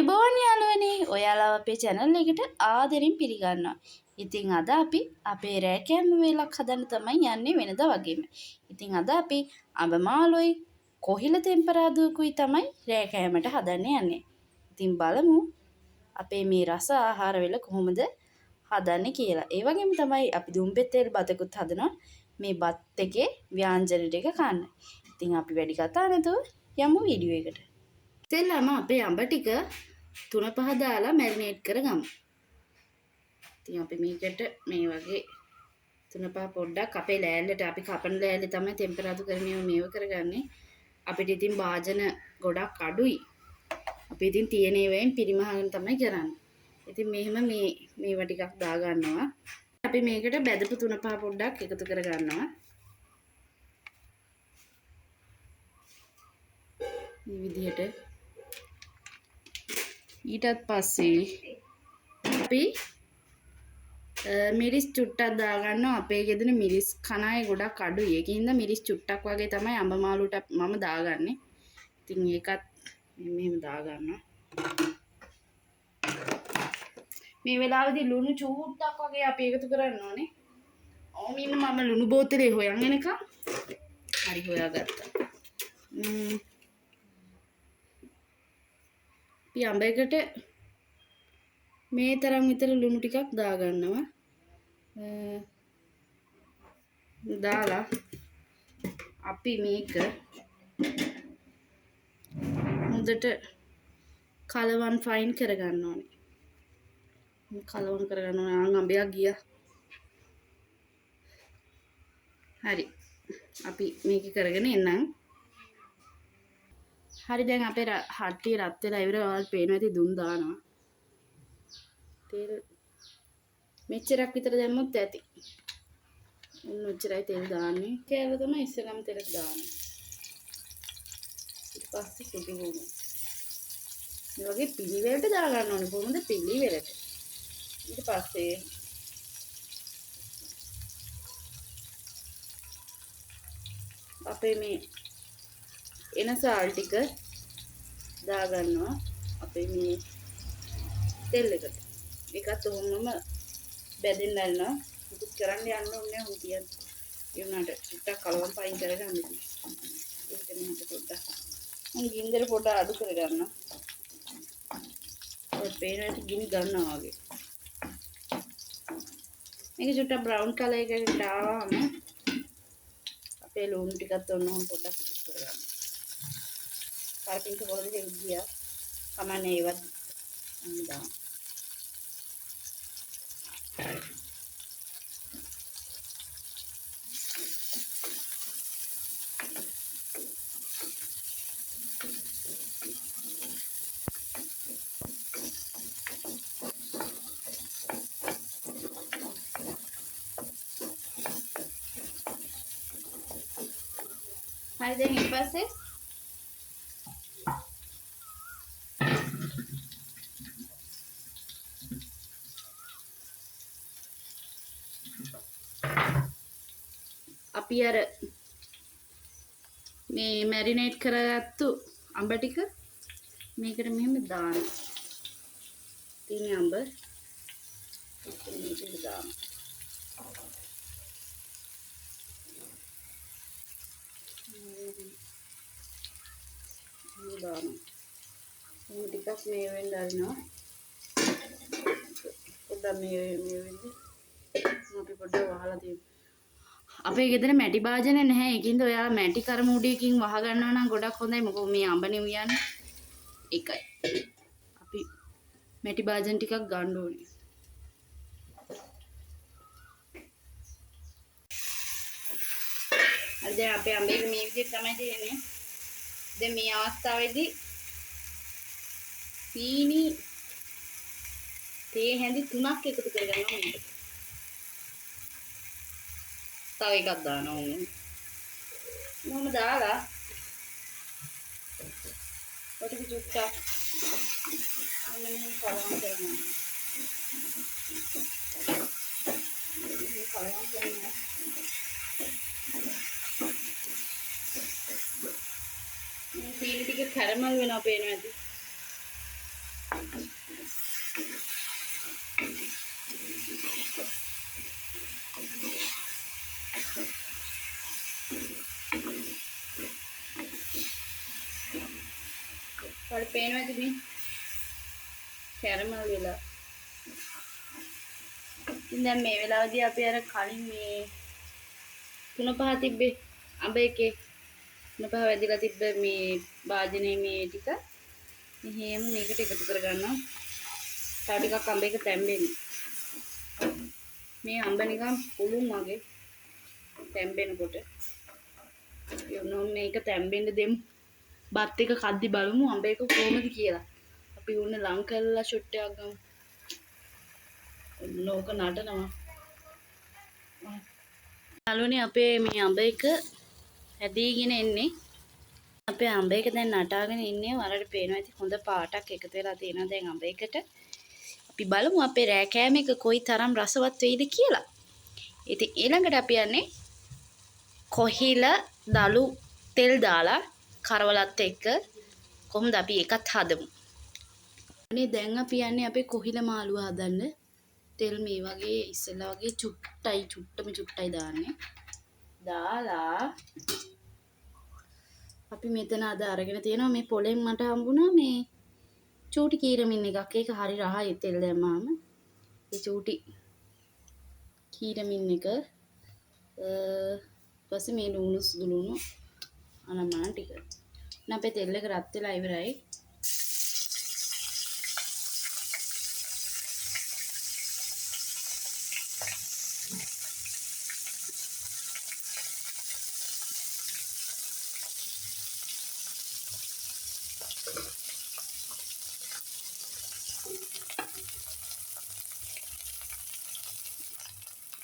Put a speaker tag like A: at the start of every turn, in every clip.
A: ආයුබෝවන් යාළුවනේ. ඔයාලා අපේ channel එකට ආදරෙන් පිළිගන්නවා. ඉතින් අද අපි අපේ රෑකෑම වේලක් හදන්න තමයි යන්නේ වෙනදා වගේම. ඉතින් අද අපි අඹ මාළුයි කොහිල තෙම්පරාදුවකුයි තමයි රෑකෑමට හදන්න යන්නේ. ඉතින් බලමු අපේ මේ රස ආහාර වේල කොහොමද හදන්නේ කියලා. ඒ වගේම තමයි අපි දුම්බෙත් තෙල් බතකුත් හදනවා මේ බත් එකේ ව්‍යාංජන ටික කන්න. ඉතින් අපි වැඩි කතා නැතුව යමු වීඩියෝ එකට. ඉතින්ම අපේ අඹ ටික 3-5 දාලා මැරිනේට් කරගමු. ඉතින් අපි මේකට මේ වගේ 3-5 පොඩ්ඩක් අපේ ලෑල්ලට අපි කපන ලෑල්ලේ තමයි ටෙම්පරාදු කරන්නේ මේව කරගන්නේ. අපිට ඉතින් භාජන ගොඩක් අඩුයි. අපි ඉතින් තියෙන ඒවායින් පරිමහගෙන තමයි කරන්නේ. ඉතින් මෙහෙම මේවා ටිකක් දා ගන්නවා. අපි මේකට බෙදපු 3-5 පොඩ්ඩක් එකතු කර ගන්නවා. මේ විදිහට ඊටත් පස්සේ අපි මිරිස් චුට්ටක් දාගන්නවා. අපේ ගෙදර මිරිස් කන අය ගොඩක් අඩුයි. ඒකින්ද මිරිස් චුට්ටක් වගේ තමයි අඹ මාළුවට මම දාගන්නේ. ඉතින් ඒකත් මෙහෙම දාගන්නවා. මේ වෙලාවේදී ලුණු චූට්ටක් වගේ අපි එකතු කරන්න ඕනේ. ඕමින්න මම ලුණු බෝතලේ හොයන් එනකම් හරි හොයාගත්තා. අපි අඹ එකට මේ තරම් විතර ලුණු ටිකක් දාගන්නවා. දාලා අපි මේක හොඳට කලවම් ෆයින් කරගන්න ඕනේ. කලවම් කරගන්න ඕනේ. අඹයක් ගියා. හරි. අපි මේක කරගෙන එන්නම්. හරි දැන් අපේ හට්ටිය රත් වෙලා ඉවර ඔයාලට පේනවා ඇති දුම් දානවා. තෙල් මෙච්චරක් විතර දැම්මොත් ඇති. ඔච්චරයි තෙල් දාන්නේ. කෑල්ල තමයි ඉස්සෙල්ලාම තෙල් දාන්නේ. ඊට පස්සේ සුදු වුණා. මේ වගේ පිළිවෙලට දා ගන්න ඕනේ. කොහොමද පිළිවෙලට? ඊට පස්සේ අපේ මේ එන සාල් ටික දා ගන්නවා. අපේ මේ තෙල් එකට. ඒකත් ඔහොමම බැදෙන්න යනවා. මුකුත් කරන්න යන්න ඕනේ නැහැ උන්තියන්. ඒ උනාට චුට්ටක් කලවම් පයින් කරගන්න ඉතින්. ඒකට මෙහෙට පොඩ්ඩක් මම ගින්දර පොඩ අඩු කරගන්නවා. ඔය පේනට ගිනි ගන්නවා වගේ. මේක චුට්ටක් බ්‍රවුන් කලර් එකකට ආවම අපේ ලුණු ටිකත් ඔන්න පොඩ්ඩක් එකතු කරගන්න. පාරකින්ක පොඩි දෙයක් ගියා. කමන්නේ ඒවත් දාන්න. හරි දැන් ඊට පස්සේ අපි අර මේ මැරිනේට් කරගත්තු අඹ ටික මේකට මෙහෙම දාන්න. තියෙන අඹ මේකට දාන්න. දාන්න. මේ ටිකක් මේ වෙන්න අරිනවා. පොඩ්ඩක් මේ වෙන්නේ අපි පොඩ්ඩක් වහලා තියෙනවා. අපේ ගෙදර මැටි භාජන නැහැ. ඒකින්ද ඔයාලා මැටි කරමුඩියකින් වහ ගන්නවා නම් ගොඩක් හොඳයි. මොකද මේ අඹනේ උයන්නේ. ඒකයි. අපි මැටි භාජන ටිකක් ගන්න ඕනේ. හරි දැන් අපේ අඹේ මේ විදිහට තමයි තියෙන්නේ. දැන් මේ අවස්ථාවේදී සීනි තේ හැඳි 3ක් එකතු කරගන්නවා මේක. තව එකක් දානවා ඕනේ. මොනම දාලා ඔතන චුට්ටක් මෙන්න කලවම් කරනවා. මේ කලවම් කරනවා. මේ සීනි ටික කැරමල් වෙනවා පේනවා ඇති. ඔයාලට පේනවද මේ කැරමල් වෙලා. ඉතින් දැන් මේ වෙලාවදී අපි අර කලින් මේ 3-5 තිබ්බේ අඹ එකේ 3-5 වැදිලා තිබ්බ මේ වාදනයේ මේ ටික මෙහෙම මේකට එකතු කරගන්නවා. තව ටිකක් අඹ එක තැම්බෙන්න. මේ අඹ නිකන් පුළුන් වගේ තැම්බෙනකොට යොනෝ මේක තැම්බෙන්න දෙමු. බත් එක කද්දි බලමු අඹ එක කොහමද කියලා. අපි උන්නේ ලං කරලා ෂොට් එකක් ගමු. ලෝක නටනවා. යාළුවනේ අපේ මේ අඹ එක හැදීගෙන එන්නේ. අපේ අඹ එක දැන් නටාගෙන ඉන්නේ. ඔයාලට පේනවා ඇති හොඳ පාටක් එකතු වෙලා තියෙනවා දැන් අඹ එකට. අපි බලමු අපේ රෑ කෑම එක කොයි තරම් රසවත් වෙයිද කියලා. ඉතින් ඊළඟට අපි යන්නේ කොහිල දලු තෙල් දාලා කරවලත් එක්ක කොහොමද අපි එකත් හදමු. අනේ දැන් අපි යන්නේ අපේ කොහිල මාළුව හදන්න. තෙල් මේ වගේ ඉස්සෙල්ලා වගේ චුට්ටයි දාන්නේ. දාලා අපි මෙතන අද අරගෙන තියෙනවා මේ පොලෙන් මට හම්බුණා මේ චූටි කීරමින් එකක්. ඒක හරි රහයි තෙල් දැම්මාම. ඒ චූටි කීරමින් එක ඊපස්සේ මේ ලුණු සුදු ලුණු අනමන ටික. දැන් අපේ තෙල් එක රත් වෙලා ඉවරයි.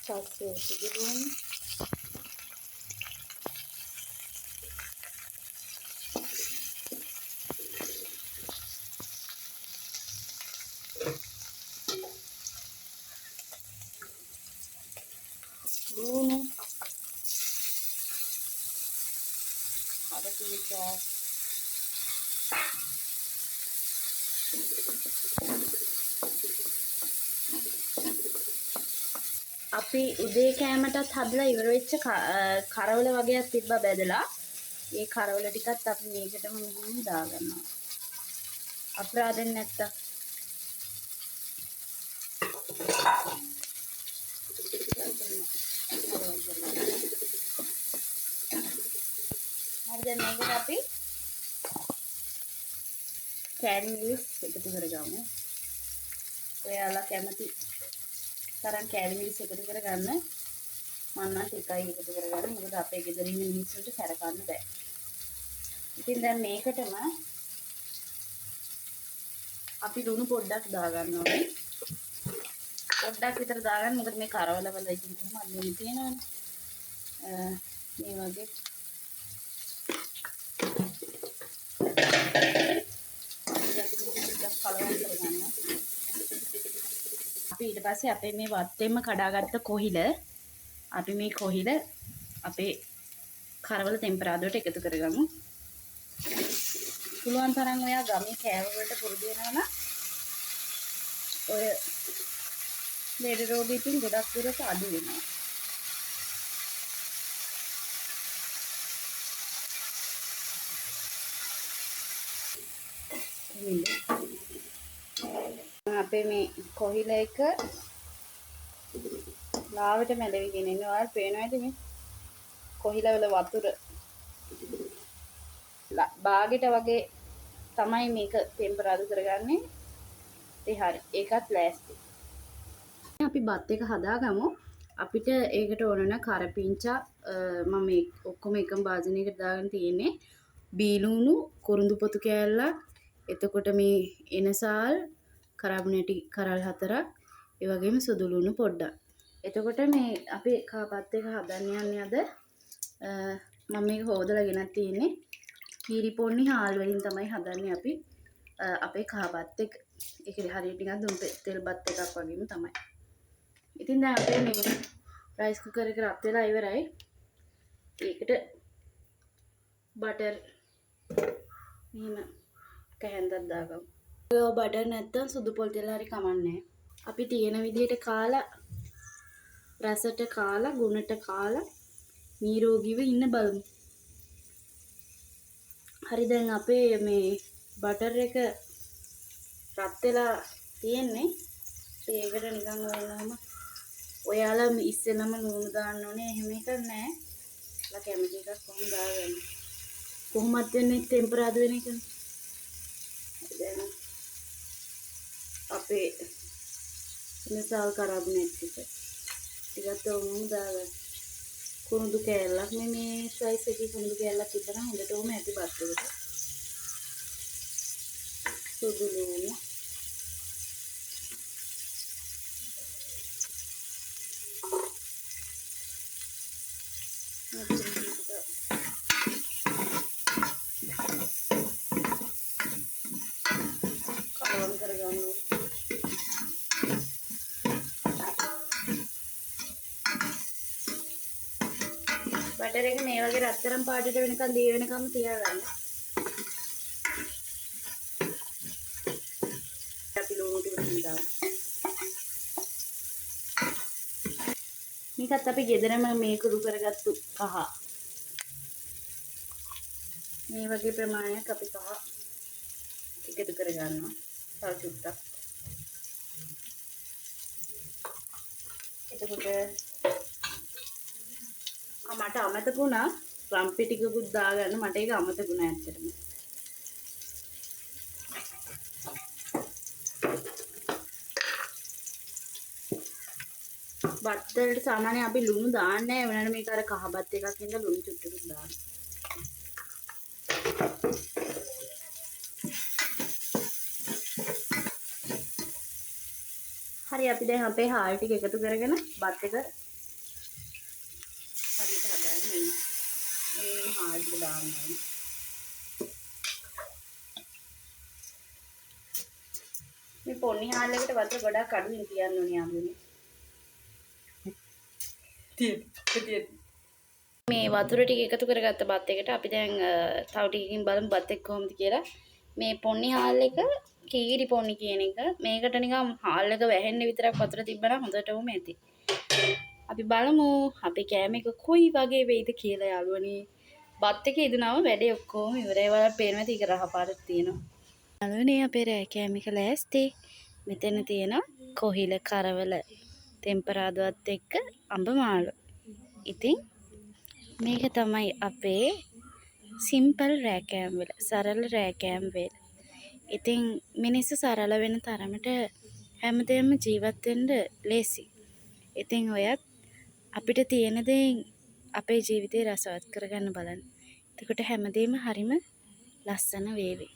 A: පස්සේ සුදු ලුණු ලුණු හදපිලිකා අපි උදේ කෑමටත් හදලා ඉවර වෙච්ච කරවල වගේක් තිබ්බා බැදලා. ඒ කරවල ටිකත් අපි මේකටම මෙහෙම දාගන්නවා. අපරාධෙන් නැත්තම්. හරි දැන් මේකට අපි කෑලි මිරිස් එකතු කරගමු. ඔයාලා කැමති තරම් කෑලි මිරිස් එකතු කරගන්න. මම නම් ටිකයි එකතු කරගන්න. මොකද අපේ ගෙදර ඉන්න මිනිස්සුන්ට සැරකන්න බෑ. ඉතින් දැන් මේකටම අපි ලුණු පොඩ්ඩක් දාගන්න ඕනේ. පොඩ්ඩක් විතර දාගන්න. මොකද මේ කරවල වල ඉතින් කොහොමද ලුණු තියෙනවනේ. මේ වගේ අපි ඊට පස්සේ අපේ මේ වත්තෙන්ම කඩාගත්ත කොහිල අපි මේ කොහිල අපේ කරවල ටෙම්පරාදුවට එකතු කරගමු. පුළුවන් තරම් ඔයා ගමේ කෑම වලට පුරුදු වෙනවා නම් ඔය ලෙඩ රෝග ඉතින් ගොඩක් දුරට අඩු වෙනවා. අපේ මේ කොහිල එක ලාවට මැලවිගෙන ඉන්නේ. ඔයාලට පේනවද මේ කොහිල වල වතුර බාගෙට වගේ තමයි මේක ටෙම්පරාදු කරගන්නේ. ඉතින් හරි ඒකත් ලෑස්ති. අපි බත් එක හදාගමු. අපිට ඒකට ඕන වෙන කරපිංචා මම මේ ඔක්කොම එකම භාජනයකට දාගෙන තියෙන්නේ. බීලුණු කුරුඳු පොතු කෑල්ලක්, එතකොට මේ එනසාල් කරාබුනේටි කරල් 4ක්, ඒ වගේම සුදු ලුණු පොඩ්ඩක්. එතකොට මේ අපි කාපත් එක හදන්න යන්නේ අද මම මේක හොදලා ගෙනත් තියෙන්නේ. කීරි පොන්නි හාල් වලින් තමයි හදන්නේ අපි අපේ කහපත් එක. ඒක හරියට නිකන් දුම් තෙල් බත් එකක් වගේම තමයි. ඉතින් දැන් අපේ මේ රයිස් කුකර් එක රත් වෙලා ඉවරයි. ඒකට බටර් මෙහෙම කැහෙන්දක් දාගමු. ඔය බටර් නැත්තම් සුදු පොල් තෙල් හරි කමන්නේ. අපි තියෙන විදිහට කාලා රසට කාලා ගුණට කාලා නිරෝගීව ඉන්න බලමු. හරි දැන් අපේ මේ බටර් එක රත් වෙලා තියෙන්නේ. ඒකට නිකන් වෙනවම ඔයාලා ඉස්සෙල්ලම ලුණු දාන්න ඕනේ. එහෙම එකක් නැහැ. ඔයාලා කැමති එකක් කොහොම දාගන්න. කොහොමත් වෙන්නේ ටෙම්පරාදු වෙන එකනේ. දැන් අපේ ඉනසාල් කරබ්නෙට් එක ටිකක් උණු දාගන්න. කුරුඳු කෑල්ලක් මේ ස්ලයිස් එකේ කුරුඳු කෑල්ලක් තිබ්බනම් හොඳටම ඇති බත් එකට. සුදු ලුණු කලවම් කරගන්න ඕනේ. බටර් එක මේ වගේ රත්තරන් පාටට වෙනකන් දී වෙනකම් තියාගන්න. අපි ලුණු ටික දාමු. මේකත් අපි ගෙදරම මේ කුරු කරගත්තු කහ. මේ වගේ ප්‍රමාණයක් අපි කහ එකතු කරගන්නවා. තව චුට්ටක්. එතකොට මට අමතක වුණා රම්පි ටිකකුත් දාගන්න. මට ඒක අමතක වුණා ඇත්තටම. බත් වලට සාමාන්‍යයෙන් අපි ලුණු දාන්නේ නැහැ. වෙනනම් මේක අර කහ බත් එකක් හින්දා ලුණු චුට්ටකුත් දානවා. හරි අපි දැන් අපේ හාල් ටික එකතු කරගෙන බත් එක හරියට හදාගෙන මේ හාල් ටික දාන්න. මේ පොන්නි හාල් එකට වතුර ගොඩක් අඩුවෙන් තියන්න ඕනේ යාළුවනේ. මේ වතුර ටික එකතු කරගත්ත බත් එකට අපි දැන් තව ටිකකින් බලමු බත් එක කොහොමද කියලා. මේ පොන්නි හාල් එක කීරි පොන්නි කියන එක. මේකට නිකන් හාල් එක වැහෙන්න විතරක් වතුර තිබ්බනම් හොඳටම ඇති. අපි බලමු අපේ කෑම එක කොයි වගේ වෙයිද කියලා යාළුවනේ. බත් එක ඉදුණාම වැඩේ ඔක්කොම ඉවරයි. වල පේනවා ටික රහ පාටක් තියෙනවා. යාළුවනේ අපේ රෑ කෑම එක ලෑස්ති. මෙතන තියෙනවා කොහිල කරවල ටෙම්පරාදුවත් එක්ක අඹ මාළු. ඉතින් මේක තමයි අපේ සිම්පල් රෑ කෑම වල සරල රෑ කෑම වල. ඉතින් මිනිස්සු සරල වෙන තරමට හැමදේම ජීවත් වෙන්න ලේසි. ඉතින් ඔයත් අපිට තියෙන දේ අපේ ජීවිතේ රසවත් කරගන්න බලන්න. එතකොට හැමදේම හරිම ලස්සන වේවි.